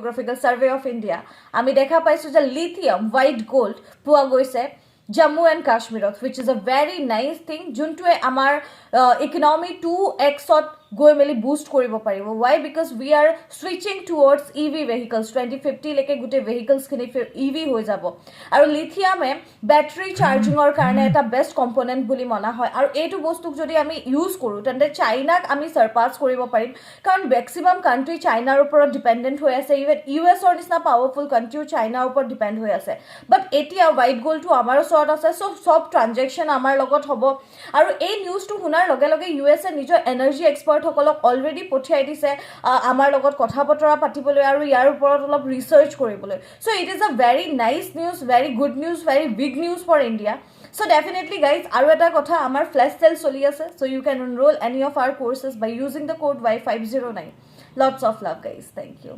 Geographical Survey of India, আমি দেখা পাইছো যে lithium, white gold পোৱা গৈছে Jammu and Kashmir, which is a very nice thing. Juntoe amar economy 2x goi meli boost koribo paribo. Why? Because we are switching towards EV vehicles. 2050 leke gute vehicles khini EV hoi jabo. Aru lithium e battery charging or karone eta best component boli mona hoy. Aru etu bostuk jodi ami use koru tende China ami surpass koribo parim. Karon maximum country China upor dependent hoi ase. Even US or nisna powerful country China upor depend hoi ase. But etia white gold to amaro আছে so সব transaction আমাৰ লগত হ'ব আৰু এই নিউজটো শুনাৰ লগে লগে ইউএসএ নিজৰ এনাৰ্জি এক্সপাৰ্ট সকলক অলৰেডি পঠিয়াই দিছে আমাৰ লগত কথা বতৰা পাতিবলৈ আৰু ইয়াৰ ওপৰত অলপ ৰিসাৰ্চ কৰিবলৈ so it is a very nice news very good news very big news for India So definitely guys, aru eta kotha amar flash sale choli ase, so you can enroll any of our courses by using the code Y509. Lots of love guys, thank you.